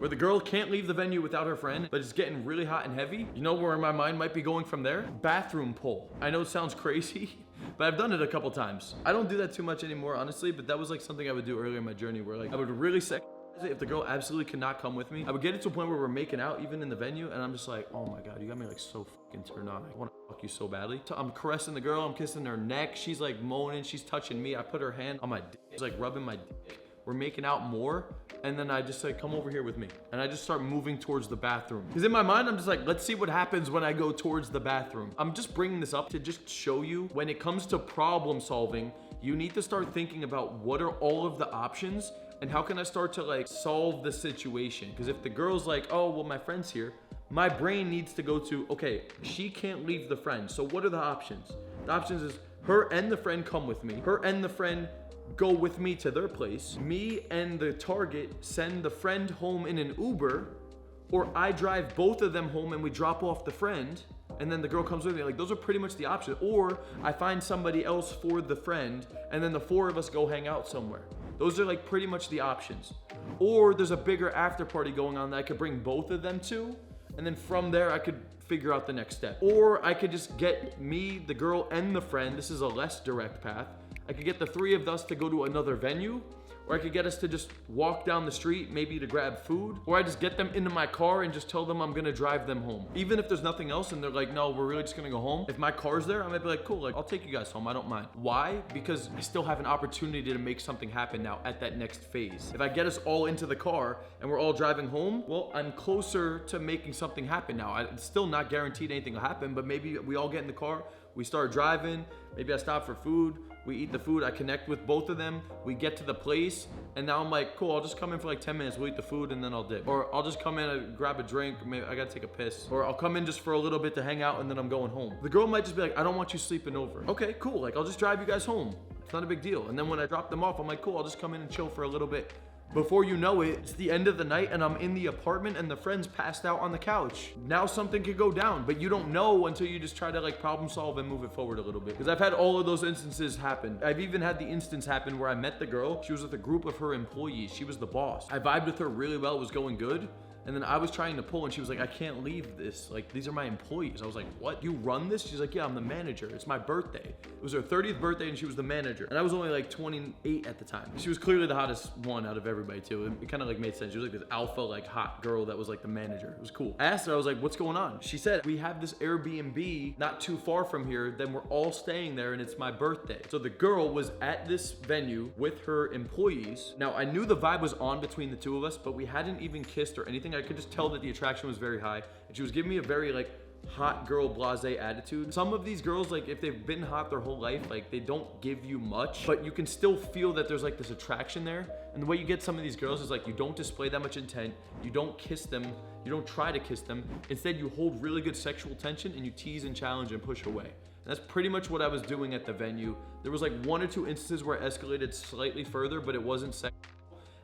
where the girl can't leave the venue without her friend, but it's getting really hot and heavy. You know where my mind might be going from there? Bathroom pole. I know it sounds crazy, but I've done it a couple times. I don't do that too much anymore, honestly, but that was like something I would do earlier in my journey where like I would really if the girl absolutely could not come with me. I would get it to a point where we're making out even in the venue, and I'm just like, oh my God, you got me like so fucking turned on. I wanna fuck you so badly. So I'm caressing the girl, I'm kissing her neck. She's like moaning, she's touching me. I put her hand on my dick, she's like rubbing my dick. We're making out more, and then I just like, come over here with me. And I just start moving towards the bathroom. Because in my mind, I'm just like, let's see what happens when I go towards the bathroom. I'm just bringing this up to just show you, when it comes to problem solving, you need to start thinking about what are all of the options and how can I start to like solve the situation? Because if the girl's like, oh, well, my friend's here, my brain needs to go to, okay, she can't leave the friend. So what are the options? The options is her and the friend come with me. Her and the friend go with me to their place. Me and the target send the friend home in an Uber, or I drive both of them home and we drop off the friend, and then the girl comes with me. Like, those are pretty much the options. Or I find somebody else for the friend, and then the four of us go hang out somewhere. Those are like pretty much the options. Or there's a bigger after party going on that I could bring both of them to, and then from there I could figure out the next step. Or I could just get me, the girl, and the friend. This is a less direct path. I could get the three of us to go to another venue, or I could get us to just walk down the street, maybe to grab food, or I just get them into my car and just tell them I'm gonna drive them home. Even if there's nothing else and they're like, no, we're really just gonna go home. If my car's there, I might be like, cool, like I'll take you guys home, I don't mind. Why? Because I still have an opportunity to make something happen now at that next phase. If I get us all into the car and we're all driving home, well, I'm closer to making something happen now. It's still not guaranteed anything will happen, but maybe we all get in the car, we start driving, maybe I stop for food, we eat the food, I connect with both of them, we get to the place, and now I'm like, cool, I'll just come in for like 10 minutes, we'll eat the food, and then I'll dip. Or I'll just come in and grab a drink, maybe I gotta take a piss. Or I'll come in just for a little bit to hang out, and then I'm going home. The girl might just be like, I don't want you sleeping over. Okay, cool, like I'll just drive you guys home. It's not a big deal. And then when I drop them off, I'm like, cool, I'll just come in and chill for a little bit. Before you know it, it's the end of the night and I'm in the apartment and the friend's passed out on the couch. Now something could go down, but you don't know until you just try to like problem solve and move it forward a little bit. Because I've had all of those instances happen. I've even had the instance happen where I met the girl. She was with a group of her employees. She was the boss. I vibed with her really well. It was going good. And then I was trying to pull and she was like, I can't leave this. Like, these are my employees. I was like, what? You run this? She's like, yeah, I'm the manager. It's my birthday. It was her 30th birthday and she was the manager. And I was only like 28 at the time. She was clearly the hottest one out of everybody too. It kind of like made sense. She was like this alpha, like hot girl that was like the manager. It was cool. I asked her, I was like, what's going on? She said, we have this Airbnb not too far from here. Then we're all staying there and it's my birthday. So the girl was at this venue with her employees. Now I knew the vibe was on between the two of us, but we hadn't even kissed or anything. I could just tell that the attraction was very high, and she was giving me a very like hot girl blasé attitude. Some of these girls, like if they've been hot their whole life, like they don't give you much, but you can still feel that there's like this attraction there. And the way you get some of these girls is like you don't display that much intent, you don't kiss them, you don't try to kiss them. Instead, you hold really good sexual tension and you tease and challenge and push away. And that's pretty much what I was doing at the venue. There was like one or two instances where I escalated slightly further, but it wasn't sexual.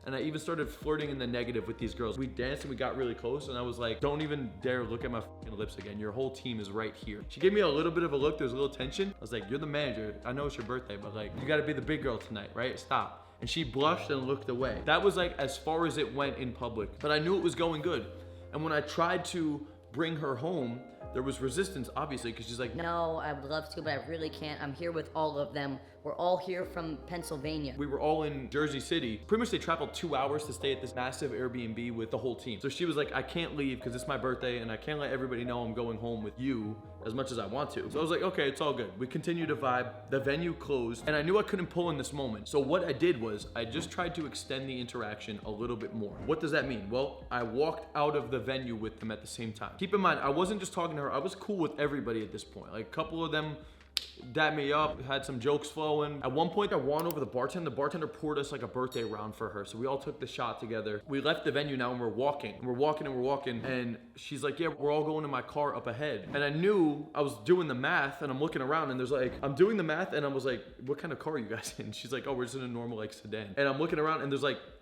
And I even started flirting in the negative with these girls. We danced and we got really close and I was like, don't even dare look at my fucking lips again. Your whole team is right here. She gave me a little bit of a look. There was a little tension. I was like, you're the manager. I know it's your birthday, but like, you gotta be the big girl tonight, right? Stop. And she blushed and looked away. That was like as far as it went in public, but I knew it was going good. And when I tried to bring her home, there was resistance, obviously, because she's like, no, I would love to, but I really can't. I'm here with all of them. We're all here from Pennsylvania. We were all in Jersey City. Pretty much they traveled 2 hours to stay at this massive Airbnb with the whole team. So she was like, I can't leave because it's my birthday and I can't let everybody know I'm going home with you as much as I want to. So I was like, okay, it's all good. We continued to vibe. The venue closed and I knew I couldn't pull in this moment. So what I did was I just tried to extend the interaction a little bit more. What does that mean? Well, I walked out of the venue with them at the same time. Keep in mind, I wasn't just talking to her. I was cool with everybody at this point. Like a couple of them dapped me up, had some jokes flowing. At one point I won over the bartender. The bartender poured us like a birthday round for her. So we all took the shot together. We left the venue now and we're walking. And we're walking and we're walking. And she's like, yeah, we're all going to my car up ahead. And I knew I was doing the math and I'm looking around and there's like, I'm doing the math and I was like, what kind of car are you guys in? She's like, oh, we're just in a normal like sedan. And I'm looking around and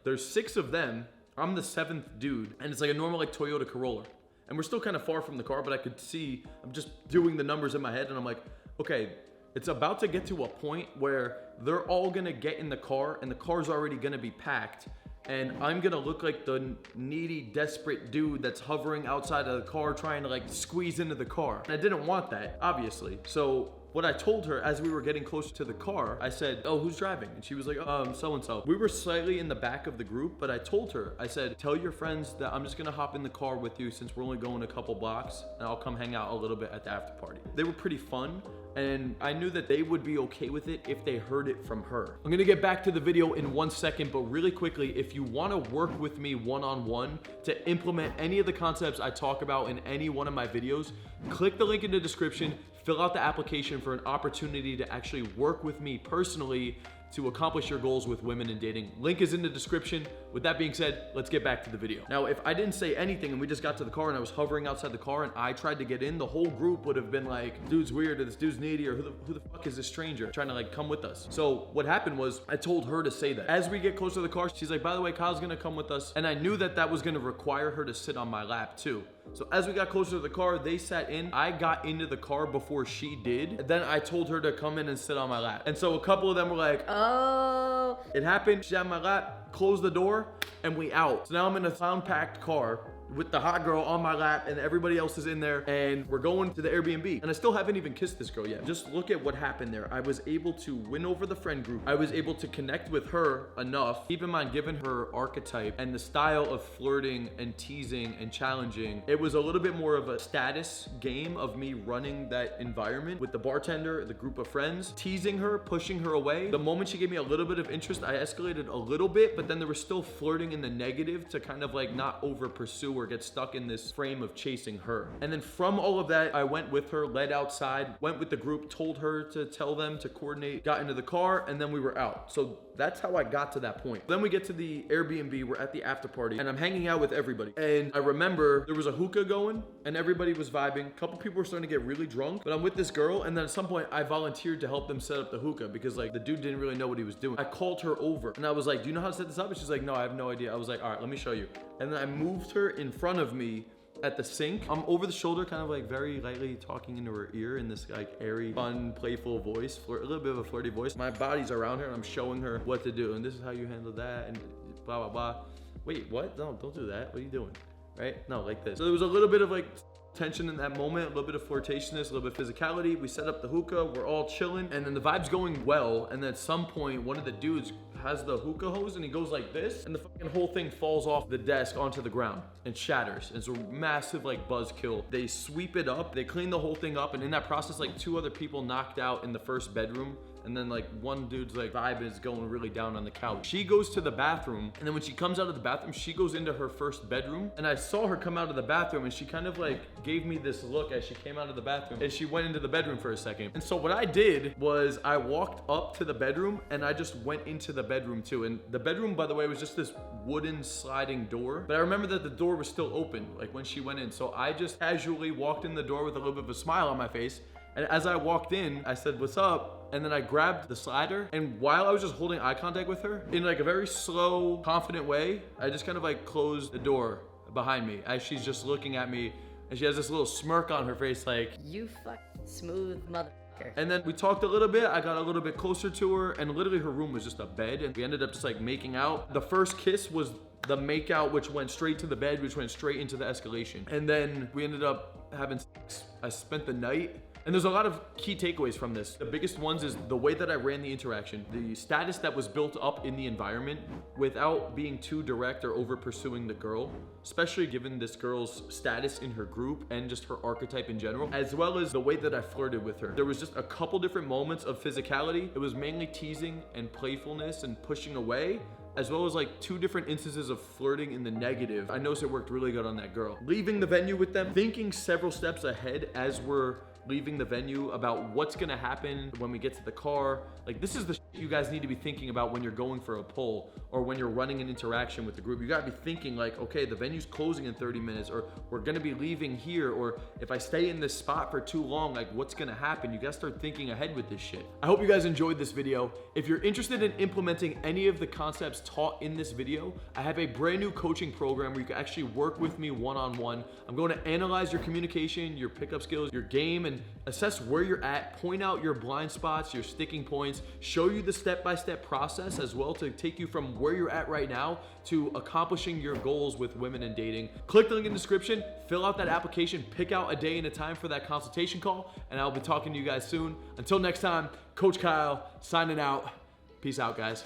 there's 6 of them. I'm the 7th dude. And it's like a normal like Toyota Corolla. And we're still kind of far from the car, but I could see, I'm just doing the numbers in my head and I'm like, okay, it's about to get to a point where they're all gonna get in the car and the car's already gonna be packed. and I'm gonna look like the needy, desperate dude that's hovering outside of the car trying to like squeeze into the car. And I didn't want that, obviously. So what I told her as we were getting closer to the car, I said, oh, who's driving? And she was like, so-and-so. We were slightly in the back of the group, but I told her, I said, tell your friends that I'm just gonna hop in the car with you since we're only going a couple blocks, and I'll come hang out a little bit at the after party. They were pretty fun, and I knew that they would be okay with it if they heard it from her. I'm gonna get back to the video in 1 second, but really quickly, if you wanna work with me one-on-one to implement any of the concepts I talk about in any one of my videos, click the link in the description, fill out the application for an opportunity to actually work with me personally to accomplish your goals with women in dating. Link is in the description. With that being said, let's get back to the video. Now, if I didn't say anything and we just got to the car and I was hovering outside the car and I tried to get in, the whole group would have been like, dude's weird, or this dude's needy, or who the fuck is this stranger trying to like come with us? So what happened was I told her to say that. As we get closer to the car, she's like, by the way, Kyle's gonna come with us. And I knew that that was gonna require her to sit on my lap too. So as we got closer to the car, they sat in. I got into the car before she did. Then I told her to come in and sit on my lap. And so a couple of them were like, oh. It happened. She had my lap, closed the door, and we out. So now I'm in a sound-packed car with the hot girl on my lap and everybody else is in there, and we're going to the Airbnb. And I still haven't even kissed this girl yet. Just look at what happened there. I was able to win over the friend group. I was able to connect with her enough. Keep in mind, given her archetype and the style of flirting and teasing and challenging, it was a little bit more of a status game of me running that environment with the bartender, the group of friends, teasing her, pushing her away. The moment she gave me a little bit of interest, I escalated a little bit, but then there was still flirting in the negative to kind of like not over pursue or get stuck in this frame of chasing her. And then from all of that, I went with her, led outside, went with the group, told her to tell them to coordinate, got into the car, and then we were out. So that's how I got to that point. Then we get to the Airbnb, we're at the after party, and I'm hanging out with everybody. And I remember there was a hookah going, and everybody was vibing. A couple people were starting to get really drunk, but I'm with this girl, and then at some point, I volunteered to help them set up the hookah because like the dude didn't really know what he was doing. I called her over, and I was like, do you know how to set this up? And she's like, no, I have no idea. I was like, all right, let me show you. And then I moved her in front of me at the sink. I'm over the shoulder, kind of like very lightly talking into her ear in this like airy, fun, playful voice, a little bit of a flirty voice. My body's around her and I'm showing her what to do. And this is how you handle that and blah, blah, blah. Wait, what? No, don't do that. What are you doing? Right? No, like this. So there was a little bit of like tension in that moment, a little bit of flirtatiousness, a little bit of physicality. We set up the hookah, we're all chilling, and then the vibe's going well, and then at some point, one of the dudes has the hookah hose and he goes like this, and the fucking whole thing falls off the desk onto the ground and shatters. It's a massive like buzzkill. They sweep it up, they clean the whole thing up, and in that process, like 2 other people knocked out in the first bedroom. And then like one dude's like vibe is going really down on the couch. She goes to the bathroom, and then when she comes out of the bathroom, she goes into her first bedroom. And I saw her come out of the bathroom, and she kind of like gave me this look as she came out of the bathroom, and she went into the bedroom for a second. And so what I did was I walked up to the bedroom, and I just went into the bedroom too. And the bedroom, by the way, was just this wooden sliding door. But I remember that the door was still open, like when she went in. So I just casually walked in the door with a little bit of a smile on my face. And as I walked in, I said, what's up? And then I grabbed the slider. And while I was just holding eye contact with her, in like a very slow, confident way, I just kind of like closed the door behind me as she's just looking at me. And she has this little smirk on her face like, you fucking smooth motherfucker. And then we talked a little bit. I got a little bit closer to her, and literally her room was just a bed. And we ended up just like making out. The first kiss was the makeout, which went straight to the bed, which went straight into the escalation. And then we ended up having sex. I spent the night. And there's a lot of key takeaways from this. The biggest ones is the way that I ran the interaction, the status that was built up in the environment without being too direct or over pursuing the girl, especially given this girl's status in her group and just her archetype in general, as well as the way that I flirted with her. There was just a couple different moments of physicality. It was mainly teasing and playfulness and pushing away, as well as like 2 different instances of flirting in the negative. I noticed it worked really good on that girl. Leaving the venue with them, thinking several steps ahead as we're leaving the venue about what's gonna happen when we get to the car. Like, this is the shit you guys need to be thinking about when you're going for a pull or when you're running an interaction with the group. You gotta be thinking like, okay, the venue's closing in 30 minutes, or we're gonna be leaving here, or if I stay in this spot for too long, like what's gonna happen? You gotta start thinking ahead with this shit. I hope you guys enjoyed this video. If you're interested in implementing any of the concepts taught in this video, I have a brand new coaching program where you can actually work with me one-on-one. I'm going to analyze your communication, your pickup skills, your game, and can assess where you're at, point out your blind spots, your sticking points, show you the step-by-step process as well to take you from where you're at right now to accomplishing your goals with women and dating. Click the link in the description, fill out that application, pick out a day and a time for that consultation call, and I'll be talking to you guys soon. Until next time, Coach Kyle signing out. Peace out, guys.